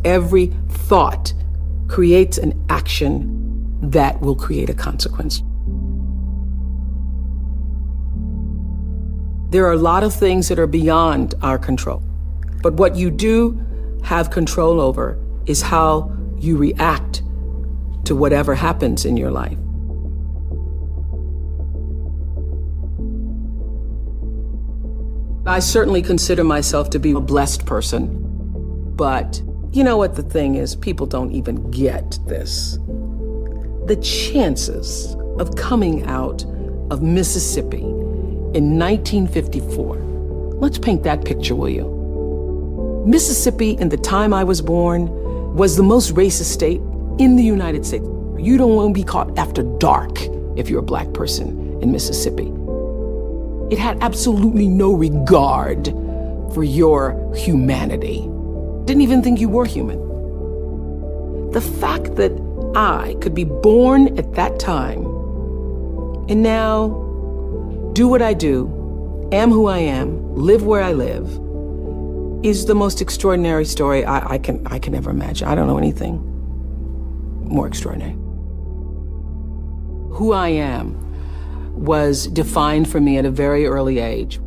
Every thought creates an action that will create a consequence. There are a lot of things that are beyond our control, but what you do have control over is how you react to whatever happens in your life. I certainly consider myself to be a blessed person, but you know what the thing is? People don't even get this. The chances of coming out of Mississippi in 1954, let's paint that picture, will you? Mississippi, in the time I was born, was the most racist state in the United States. You don't want to be caught after dark if you're a black person in Mississippi. It had absolutely no regard for your humanity. Didn't even think you were human. The fact that I could be born at that time and now do what I do, am who I am, live where I live, is the most extraordinary story I can ever imagine. I don't know anything more extraordinary. Who I am was defined for me at a very early age.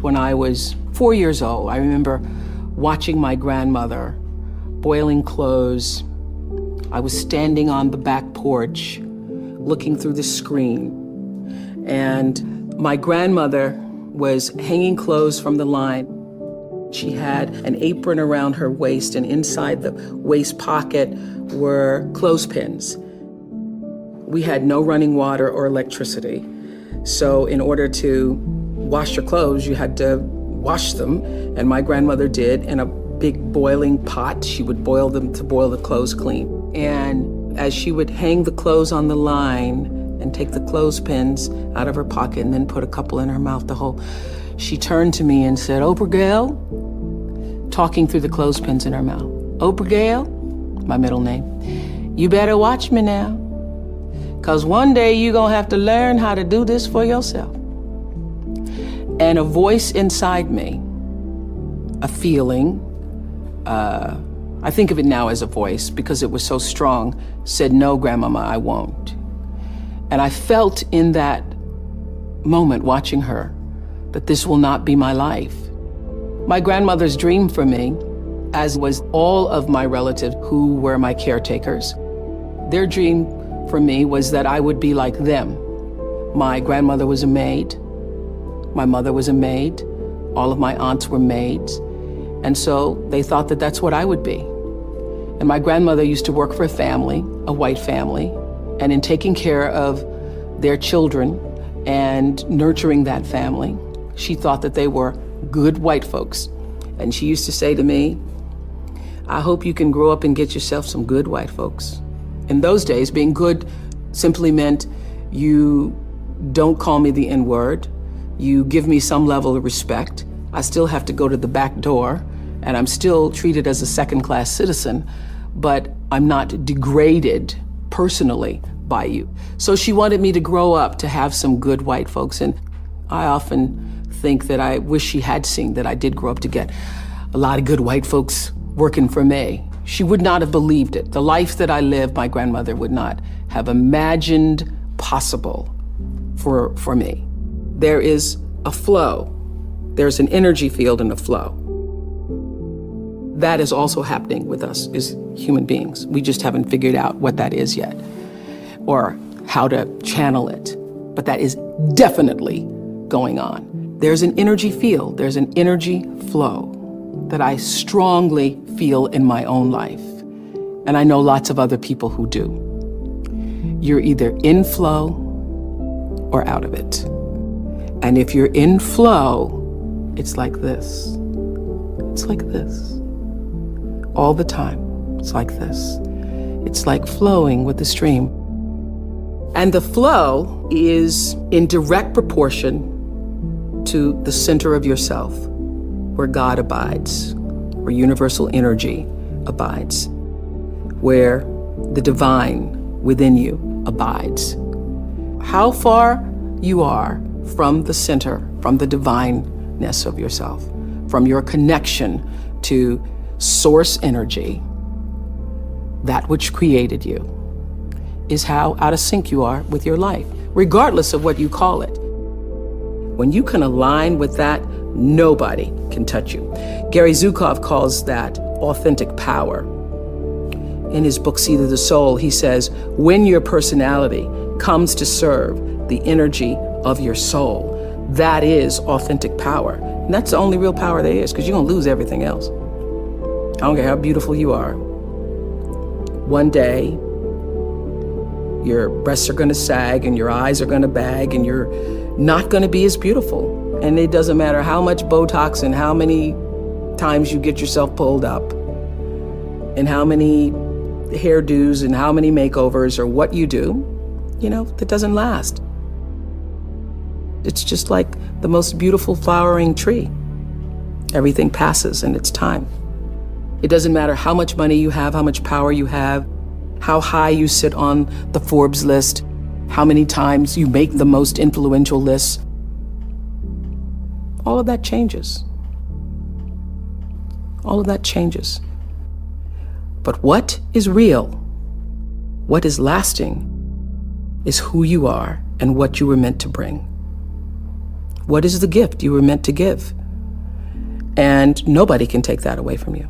When I was 4 years old, I remember watching my grandmother boiling clothes. I was standing on the back porch, looking through the screen, and my grandmother was hanging clothes from the line. She had an apron around her waist, and inside the waist pocket were clothespins. We had no running water or electricity. So in order to wash your clothes, you had to wash them. And my grandmother did in a big boiling pot. She would boil them to boil the clothes clean. And as she would hang the clothes on the line and take the clothespins out of her pocket and then put a couple in her mouth, she turned to me and said, "Oprah Gail," talking through the clothespins in her mouth. "Oprah Gail," my middle name, "you better watch me now. 'Cause one day you're gonna have to learn how to do this for yourself." And a voice inside me, a feeling, I think of it now as a voice because it was so strong, said, "No, Grandmama, I won't." And I felt in that moment watching her that this will not be my life. My grandmother's dream for me, as was all of my relatives who were my caretakers, their dream for me was that I would be like them. My grandmother was a maid. My mother was a maid. All of my aunts were maids. And so they thought that that's what I would be. And my grandmother used to work for a family, a white family, and in taking care of their children and nurturing that family, she thought that they were good white folks. And she used to say to me, "I hope you can grow up and get yourself some good white folks." In those days, being good simply meant you don't call me the N-word, you give me some level of respect. I still have to go to the back door, and I'm still treated as a second-class citizen, but I'm not degraded personally by you. So she wanted me to grow up to have some good white folks, and I often think that I wish she had seen that I did grow up to get a lot of good white folks working for me. She would not have believed it. The life that I lived, my grandmother would not have imagined possible for me. There is a flow. There's an energy field and a flow. That is also happening with us as human beings. We just haven't figured out what that is yet or how to channel it. But that is definitely going on. There's an energy field, there's an energy flow that I strongly feel in my own life. And I know lots of other people who do. You're either in flow or out of it. And if you're in flow, it's like this. It's like this. All the time, it's like this. It's like flowing with the stream. And the flow is in direct proportion to the center of yourself, where God abides, where universal energy abides, where the divine within you abides. How far you are from the center, from the divineness of yourself, from your connection to source energy, that which created you, is how out of sync you are with your life, regardless of what you call it. When you can align with that, nobody can touch you. Gary Zukov calls that authentic power. In his book, Seed of the Soul, he says, when your personality comes to serve the energy of your soul, that is authentic power. And that's the only real power there is, because you're going to lose everything else. I don't care how beautiful you are. One day, your breasts are going to sag and your eyes are going to bag and you're not going to be as beautiful. And it doesn't matter how much Botox and how many times you get yourself pulled up and how many hairdos and how many makeovers or what you do, that doesn't last. It's just like the most beautiful flowering tree. Everything passes in its time. It doesn't matter how much money you have, how much power you have, how high you sit on the Forbes list, how many times you make the most influential lists. All of that changes. All of that changes. But what is real, what is lasting, is who you are and what you were meant to bring. What is the gift you were meant to give? And nobody can take that away from you.